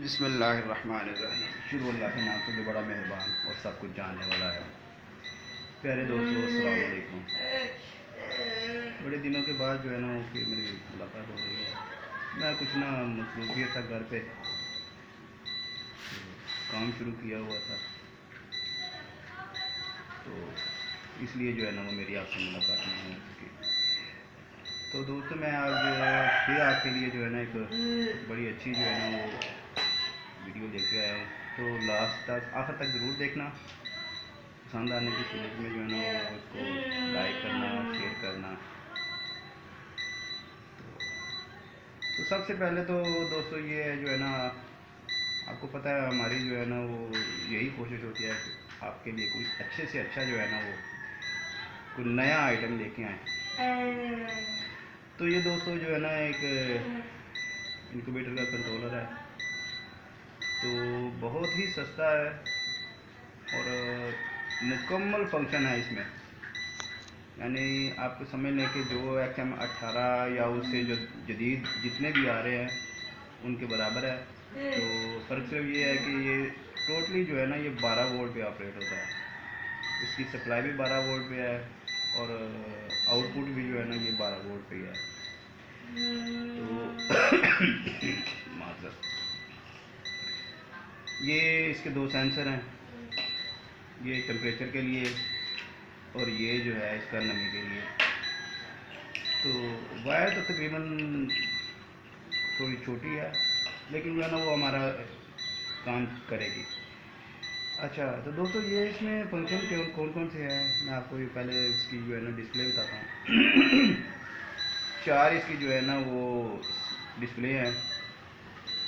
बिस्मिल्लाहिर्रहमानिर्रहीम। शुरू अल्लाह के नाम से जो बड़ा मेहरबान और सब कुछ जानने वाला है। प्यारे दोस्तों, अस्सलाम वालेकुम। बड़े दिनों के बाद जो है ना कि मेरी मुलाकात हो रही है। मैं कुछ ना मसरूफियत था घर पे, काम शुरू किया हुआ था, तो इसलिए जो है ना वो मेरी आपसे मुलाकात नहीं हो सकी। तो दोस्तों, मैं आज फिर आपके लिए जो है ना एक बड़ी अच्छी जो है ना वो वीडियो लेके आया हूँ। तो लास्ट तक आखिर तक ज़रूर देखना। पसंद आने की सूरत में जो है ना वो इसको लाइक करना, शेयर करना। तो सबसे पहले तो दोस्तों ये है जो है ना, आपको पता है हमारी जो है ना वो यही कोशिश होती है कि आपके लिए कोई अच्छे से अच्छा जो है ना वो कोई नया आइटम लेके आए। तो ये दोस्तों जो है ना एक इनक्यूबेटर का कंट्रोलर है। तो बहुत ही सस्ता है और मुकम्मल फंक्शन है इसमें। यानी आपको समझ लें कि जो XM18 या उससे जो जदीद जितने भी आ रहे हैं उनके बराबर है। तो फ़र्क सिर्फ ये है कि ये टोटली जो है ना ये 12 वोल्ट पे ऑपरेट होता है। इसकी सप्लाई भी 12 वोल्ट पे है और आउटपुट भी जो है ना ये 12 वोल्ट पे है। तो माजरत, ये इसके दो सेंसर हैं, ये टेम्परेचर के लिए और ये जो है इसका नमी के लिए। तो वायर तो तकरीबन थोड़ी छोटी है, लेकिन जो है ना वो हमारा काम करेगी। अच्छा, तो दोस्तों ये इसमें फंक्शन कौन कौन से हैं, मैं आपको ये पहले इसकी जो है ना डिस्प्ले बताता हूँ। चार इसकी जो है ना वो डिस्प्ले है।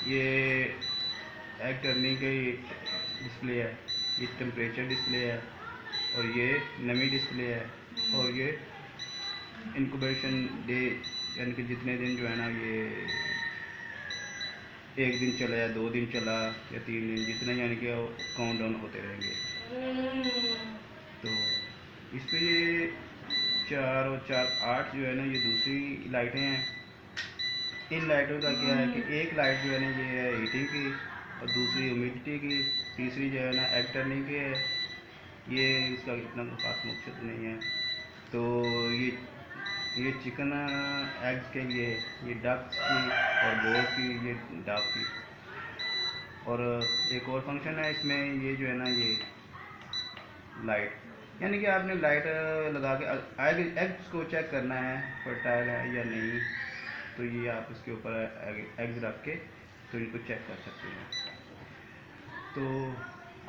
ये एग टर्निंग की डिस्प्ले है, ये टेम्परेचर डिस्प्ले है और ये नमी डिस्प्ले है और ये इंक्यूबेशन डे, यानी कि जितने दिन जो है ना ये एक दिन चला या 2 दिन चला या 3 दिन, जितने यानी कि काउंट डाउन होते रहेंगे। तो इस पर ये 4 और 4 8 जो है ना ये दूसरी लाइटें हैं। इन लाइटों का क्या है कि एक लाइट जो है ना ये है हीटिंग की और दूसरी ह्यूमिडिटी की, तीसरी जो है ना एग टर्निंग की है। ये इसका इतना खास मकसद नहीं है। तो ये चिकन एग्स के लिए, ये डक्स की और गोल की, ये डाक की। और एक और फंक्शन है इसमें, ये जो है ना ये लाइट, यानी कि आपने लाइट लगा के एग्स को चेक करना है फर्टाइल है या नहीं। तो ये आप इसके ऊपर एग्स रख के तो इनको चेक कर सकते हैं। तो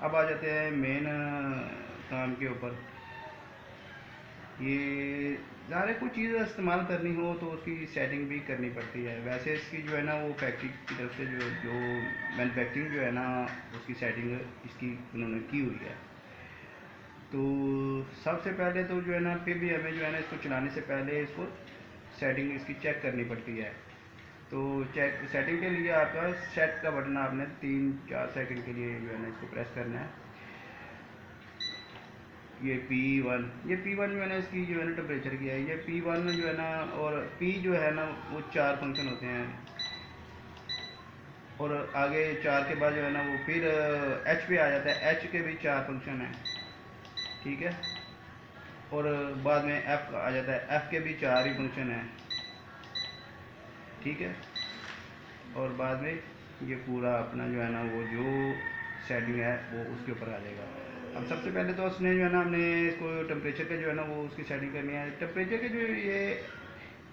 अब आ जाते हैं मेन काम के ऊपर। ये ज़्यादा कोई चीज़ इस्तेमाल करनी हो तो उसकी सेटिंग भी करनी पड़ती है। वैसे इसकी जो है ना वो फैक्ट्री की तरफ से जो मैन्युफैक्चरिंग जो है ना उसकी सेटिंग इसकी उन्होंने की हुई है। तो सबसे पहले तो जो है ना फिर भी हमें जो है ना इसको चलाने से पहले इसको सेटिंग इसकी चेक करनी पड़ती है। तो चेक सेटिंग के लिए आपका सेट का बटन आपने 3-4 सेकंड के लिए जो है ना इसको प्रेस करना है। ये P1, ये P1 जो है ना इसकी जो है ना टेम्परेचर की है। ये P1 जो है ना, और P जो है ना वो 4 फंक्शन होते हैं और आगे 4 के बाद जो है ना वो फिर H पे आ जाता है। H के भी 4 फंक्शन हैं, ठीक है। और बाद में F आ जाता है, F के भी 4 ही फंक्शन हैं, ठीक है। और बाद में ये पूरा अपना जो है ना वो जो सेटिंग है वो उसके ऊपर आ जाएगा। अब सबसे पहले तो उसने जो है ना हमने इसको टेम्परेचर का जो है ना वो उसकी सेटिंग करनी है। टेम्परेचर के जो ये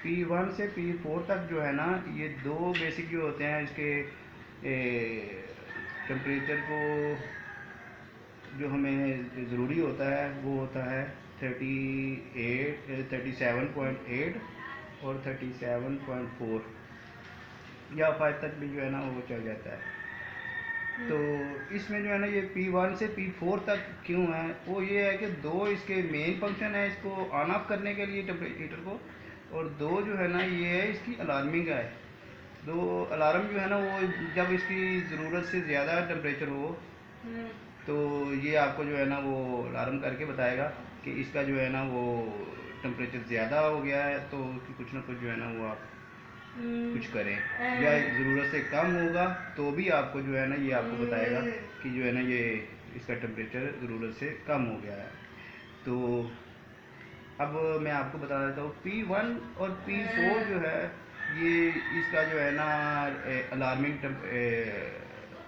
P1 से P4 तक जो है ना ये दो बेसिक जो होते हैं इसके टेम्परेचर को जो हमें ज़रूरी होता है वो होता है 37.8 और 37.4 या 5 तक भी जो है ना वो चल जाता है। तो इसमें जो है ना ये P1 से P4 तक क्यों है, वो ये है कि दो इसके मेन फंक्शन है इसको ऑन ऑफ करने के लिए टेम्परेचर को, और दो जो है ना ये है इसकी अलार्मिंग है। दो अलार्म जो है ना वो जब इसकी ज़रूरत से ज़्यादा टेम्परेचर हो तो ये आपको जो है ना वो अलार्म करके बताएगा कि इसका जो है ना वो टेम्परेचर ज़्यादा हो गया है, तो कुछ ना कुछ जो है ना वो आप कुछ करें, या ज़रूरत से कम होगा तो भी आपको जो है ना ये आपको बताएगा कि जो है ना ये इसका टेम्परेचर ज़रूरत से कम हो गया है। तो अब मैं आपको बता देता हूँ P1 और P4 जो है ये इसका जो है ना अलार्मिंग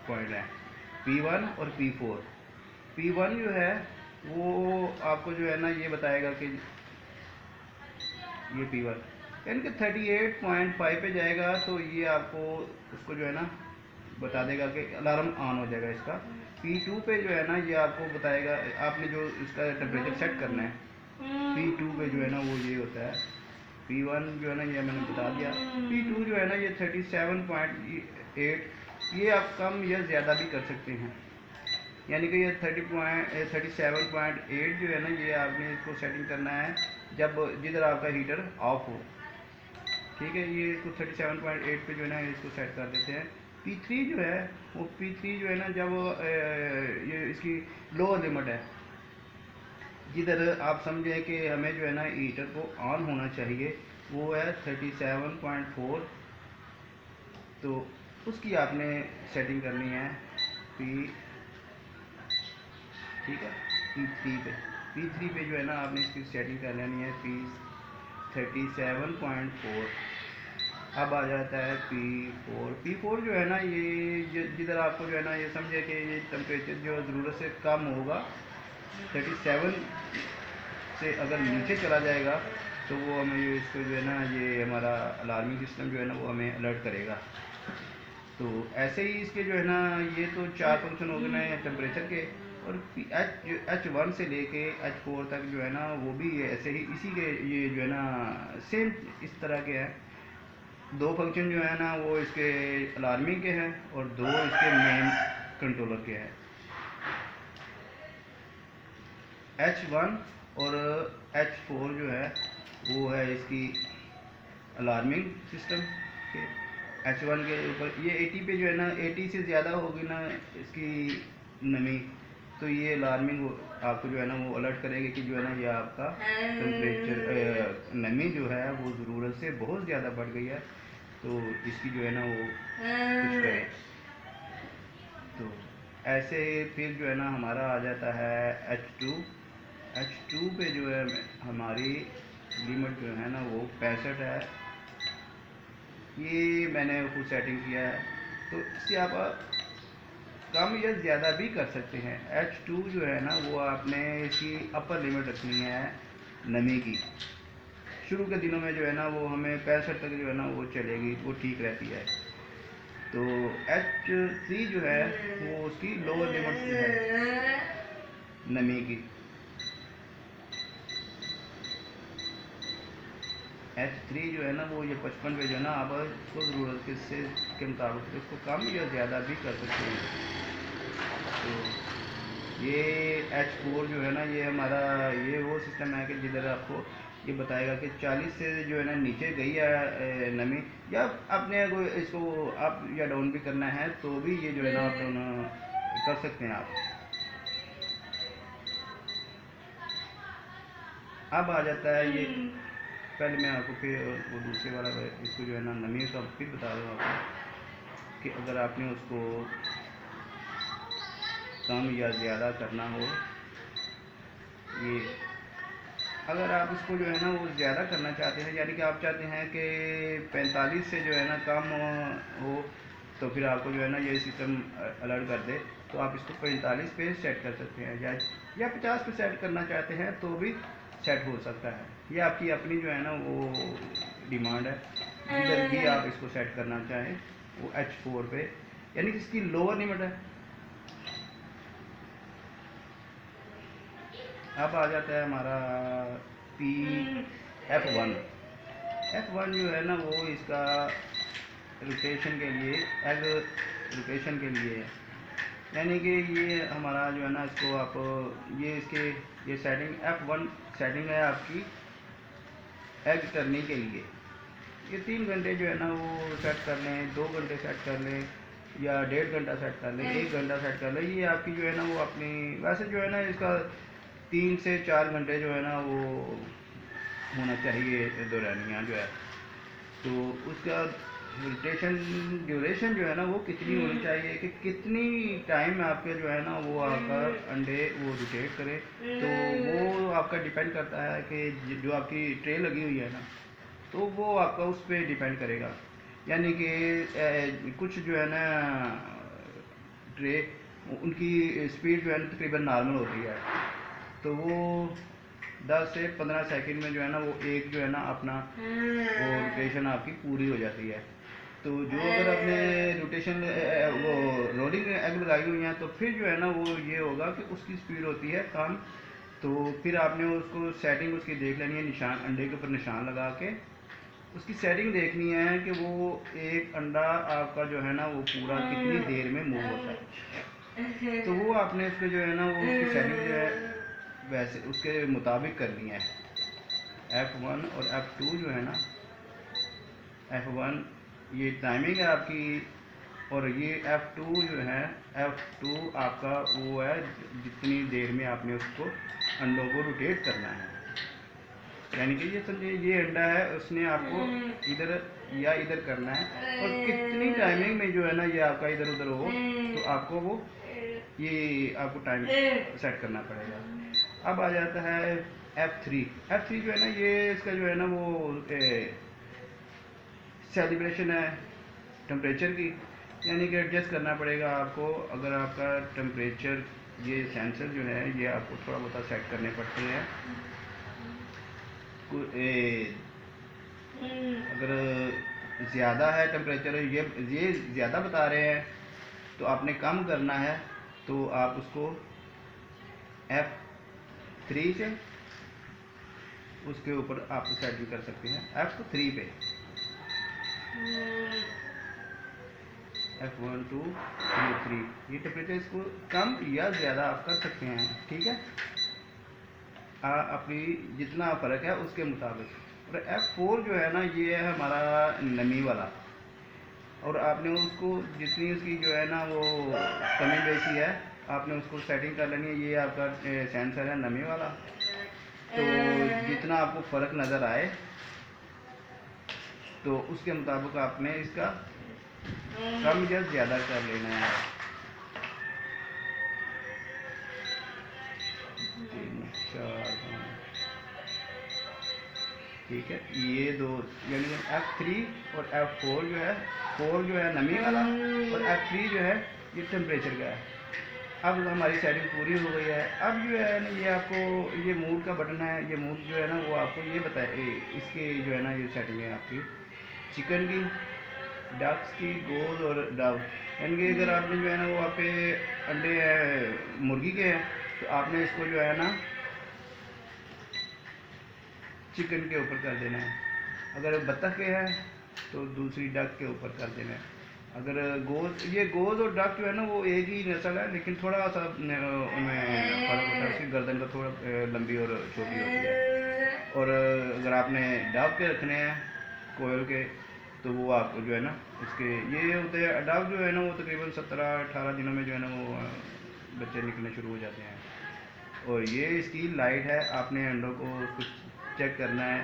पॉइंट है। P1 और P4। P1 जो है वो आपको जो है ना ये बताएगा कि ये P1 यानी कि 38.5 पे जाएगा तो ये आपको उसको जो है ना बता देगा कि अलार्म ऑन हो जाएगा इसका। P2 पे जो है ना ये आपको बताएगा, आपने जो इसका टेम्परेचर सेट करना है P2 पे जो है ना वो ये होता है। P1 जो है ना ये मैंने बता दिया। P2 जो है ना ये 37.8, ये आप कम या ज़्यादा भी कर सकते हैं, यानी कि ये 37.8 जो है ना ये आपने इसको सेटिंग करना है जब जिधर आपका हीटर ऑफ हो। ठीक है, ये इसको 37.8 पे जो है ना इसको सेट कर देते हैं। P3 जो है वो P3 जो है ना जब ये इसकी लोअर लिमिट है, जिधर आप समझें कि हमें जो है ना हीटर को ऑन होना चाहिए, वो है 37.4। तो उसकी आपने सेटिंग करनी है ठीक है P3 पे जो है ना आपने इसकी सेटिंग कर लेनी है P37.4। अब आ जाता है P4 जो है ना ये जिधर आपको जो है ना ये समझे कि ये टेम्परेचर जो ज़रूरत से कम होगा 37 से अगर नीचे चला जाएगा तो वो हमें ये इसको जो है ना ये हमारा अलार्मिंग सिस्टम जो है ना वो हमें अलर्ट करेगा। तो ऐसे ही इसके जो है ना ये तो 4 फंक्शन हो गए ना टेम्परेचर के, और H1 से लेके H4 तक जो है ना वो भी ऐसे ही इसी के ये जो है ना सेम इस तरह के हैं। 2 फंक्शन जो है ना वो इसके अलार्मिंग के हैं और 2 इसके मेन कंट्रोलर के हैं। H1 और H4 जो है वो है इसकी अलार्मिंग सिस्टम के। H1 के ऊपर ये 80 पे जो है ना 80 से ज़्यादा होगी ना इसकी नमी, तो ये अलार्मिंग आपको जो है ना वो अलर्ट करेगी कि जो है ना ये आपका टेम्परेचर नमी जो है वो ज़रूरत से बहुत ज़्यादा बढ़ गई है, तो इसकी जो है ना वो कुछ करें। तो ऐसे फिर जो है ना हमारा आ जाता है H2 पे जो है हमारी लिमिट जो है ना वो 65 है। ये मैंने खुद सेटिंग किया है, तो इससे आप कम या ज़्यादा भी कर सकते हैं। H2 जो है ना वो आपने इसकी अपर लिमिट रखनी है नमी की। शुरू के दिनों में जो है ना वो हमें 65 तक जो है ना वो चलेगी, वो ठीक रहती है। तो H3 जो है वो उसकी लोअर लिमिट है नमी की। H3 जो है ना वो ये 55 पे जो है ना आप इसको ज़रूरत के मुताबिक इसको कम या ज़्यादा भी कर सकते हैं। तो ये H4 जो है ना ये हमारा ये वो सिस्टम है कि जिधर आपको ये बताएगा कि 40 से जो है ना नीचे गई है नमी, या अपने को इसको अप या डाउन भी करना है तो भी ये जो है ना आप डाउन कर सकते हैं आप। अब आ जाता है ये, पहले मैं आपको फिर वो दूसरे वाला इसको जो है ना नमी का फिर बता दूँ आपको कि अगर आपने उसको कम या ज़्यादा करना हो, ये अगर आप इसको जो है ना वो ज़्यादा करना चाहते हैं, यानी कि आप चाहते हैं कि 45 से जो है ना कम हो, तो फिर आपको जो है ना ये सिस्टम अलर्ट कर दे, तो आप इसको 45 पे सेट कर सकते हैं, या 50 पे सेट करना चाहते हैं तो भी सेट हो सकता है। ये आपकी अपनी जो है ना वो डिमांड है, जिधर भी आप इसको सेट करना चाहें। वो H4 पे यानी कि इसकी लोअर लिमिट है। अब आ जाता है हमारा F1। F1 जो है ना वो इसका रोटेशन के लिए रोटेशन के लिए है, यानी कि ये हमारा जो है ना इसको आप ये इसके ये सेटिंग F1 सेटिंग है आपकी एग टर्निंग के लिए। ये 3 घंटे जो है ना वो सेट कर लें, 2 घंटे सेट कर लें, या 1.5 घंटा सेट कर लें, 1 घंटा सेट कर लें। ये आपकी जो है ना वो अपनी, वैसे जो है ना इसका 3 से 4 घंटे जो है ना वो होना चाहिए दौरानिया जो है। तो उसका रोटेशन ड्यूरेशन जो है ना वो कितनी होनी चाहिए, कि कितनी टाइम में आपके जो है ना वो आपका अंडे वो रोटेट करे, तो वो आपका डिपेंड करता है कि जो आपकी ट्रे लगी हुई है ना, तो वो आपका उस पर डिपेंड करेगा। यानी कि कुछ जो है ना ट्रे उनकी स्पीड जो है ना तकरीबन नॉर्मल होती है, तो वो 10 से 15 सेकंड में जो है ना वो एक जो है ना अपना वो रोटेशन आपकी पूरी हो जाती है। तो जो अगर आपने रोटेशन वो रोलिंग एग लगाई हुई है, तो फिर जो है ना वो ये होगा कि उसकी स्पीड होती है कम। तो फिर आपने उसको सेटिंग उसकी देख लेनी है, निशान अंडे के ऊपर निशान लगा के उसकी सेटिंग देखनी है कि वो एक अंडा आपका जो है ना वो पूरा कितनी देर में मूव होता है। तो वो आपने उसको जो है ना वो उसकी सेटिंग जो है वैसे उसके मुताबिक करनी है। F1 और F2 जो है ना, F1 ये टाइमिंग है आपकी, और ये F2 जो है, F2 आपका वो है जितनी देर में आपने उसको अंडों को रोटेट करना है। यानी कि ये समझिए ये अंडा है, उसने आपको इधर या इधर करना है, और कितनी टाइमिंग में जो है ना ये आपका इधर उधर हो, तो आपको वो ये आपको टाइम सेट करना पड़ेगा। अब आ जाता है F3। F3 जो है ना ये इसका जो है ना वो सेलिब्रेशन है टेम्परेचर की, यानी कि एडजस्ट करना पड़ेगा आपको। अगर आपका टेम्परेचर ये सेंसर जो है ये आपको थोड़ा बहुत सेट करने पड़ते हैं। अगर ज़्यादा है टेम्परेचर, ये ज़्यादा बता रहे हैं, तो आपने कम करना है, तो आप उसको F3 से उसके ऊपर आप सेटिंग कर सकते हैं F3 पे। F1 2 3 ये टेम्परेचर इसको कम या ज़्यादा आप कर सकते हैं, ठीक है, अपनी जितना फ़र्क है उसके मुताबिक। और F4 जो है ना ये है हमारा नमी वाला, और आपने उसको जितनी उसकी जो है ना वो कमी बेसी है आपने उसको सेटिंग कर लेनी है। ये आपका सेंसर है नमी वाला, तो जितना आपको फ़र्क नज़र आए तो उसके मुताबिक आपने इसका कम या ज़्यादा कर लेना है। 3 4 ठीक है, ये दो यानी F3 और F4 जो है, 4 जो है नमी वाला और F3 जो है ये टेम्परेचर का है। अब हमारी सेटिंग पूरी हो गई है। अब जो है ना ये आपको ये मूड का बटन है, ये मूड जो है ना वो आपको ये बताए इसकी जो है ना ये सेटिंग है आपकी चिकन की, डक्स की, गोल और डव। यानी कि अगर आपने जो है ना वो आप पे अंडे मुर्गी के हैं, तो आपने इसको जो है ना चिकन के ऊपर कर देना है। अगर बत्तख के हैं तो दूसरी डक के ऊपर कर देना है। अगर गोज़, ये गोज़ और डक जो है ना वो एक ही नस्ल है, लेकिन थोड़ा सा उनमें फ़र्क होता है। उसकी गर्दन का थोड़ा लंबी और छोटी होती है। और अगर आपने डव के रखने हैं कोयल के, तो वो आपको जो है ना इसके ये होते हैं। डव जो है ना वो तकरीबन 17-18 दिनों में जो है ना वो बच्चे निकलने शुरू हो जाते हैं। और ये इसकी लाइट है, आपने अंडों को कुछ चेक करना है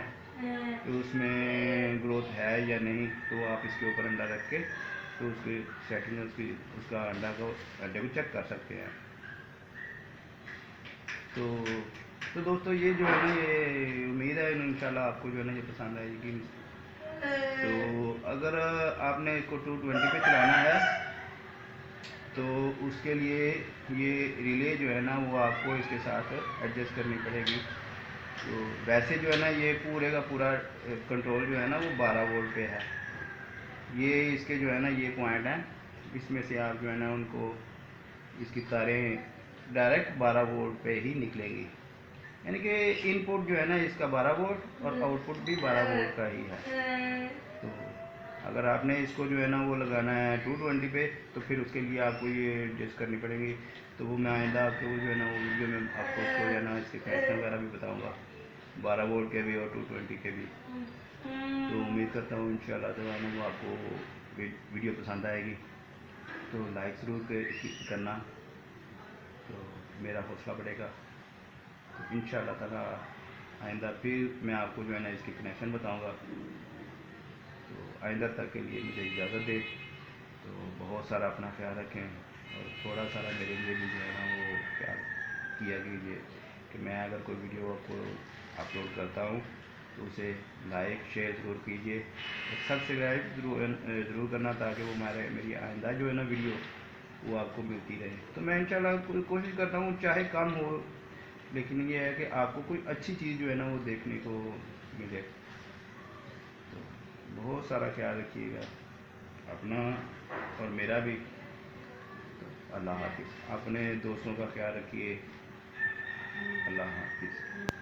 कि उसमें ग्रोथ है या नहीं, तो आप इसके ऊपर अंडा रख के तो उसकी सेटिंग उसकी उसका अंडे को चेक कर सकते हैं। तो तो दोस्तों ये जो है ना ये उम्मीद है इंशाल्लाह आपको जो है ना ये पसंद आएगी। तो अगर आपने इसको 220 पे चलाना है तो उसके लिए ये रिले जो है ना वो आपको इसके साथ एडजस्ट करनी पड़ेगी। तो वैसे जो है ना ये पूरे का पूरा कंट्रोल जो है ना वो 12 वोल्ट पे है। ये इसके जो है ना ये पॉइंट हैं, इसमें से आप जो है ना उनको इसकी तारें डायरेक्ट 12 वोल्ट पे ही निकलेंगी। यानी कि इनपुट जो है ना इसका 12 वोल्ट और आउटपुट भी 12 वोल्ट का ही है। तो अगर आपने इसको जो है ना वो लगाना है 220 पे, तो फिर उसके लिए आपको ये एडजस्ट करनी पड़ेगी। तो वो मैं आइंदा आपको जो है ना वो वीडियो में आपको उसको जो है ना इसके कनेक्शन वगैरह भी बताऊँगा, 12 वोल्ट के भी और 220 के भी। तो उम्मीद करता हूँ इंशाल्लाह ताला वो आपको वीडियो पसंद आएगी। तो लाइक ज़रूर करना, तो मेरा हौसला बढ़ेगा। तो इंशाल्लाह ताला आइंदा फिर मैं आपको जो है ना इसकी कनेक्शन बताऊँगा। तो आइंदा तक के लिए मुझे इजाज़त दें। तो बहुत सारा अपना ख्याल रखें और थोड़ा सारा मेरे लिए भी जो है ना वो ख्याल किया कीजिए कि मैं अगर कोई वीडियो आपको अपलोड करता हूँ तो उसे लाइक शेयर ज़रूर कीजिए और सब्सक्राइब ज़रूर करना, ताकि वो मेरी आइंदा जो है ना वीडियो वो आपको मिलती रहे। तो मैं इंशाल्लाह कोशिश करता हूँ, चाहे कम हो, लेकिन ये है कि आपको कोई अच्छी चीज़ जो है ना वो देखने को मिले। तो बहुत सारा ख्याल रखिएगा अपना और मेरा भी। तो अल्लाह हाफिज़। अपने दोस्तों का ख्याल रखिए। अल्लाह हाफिज़।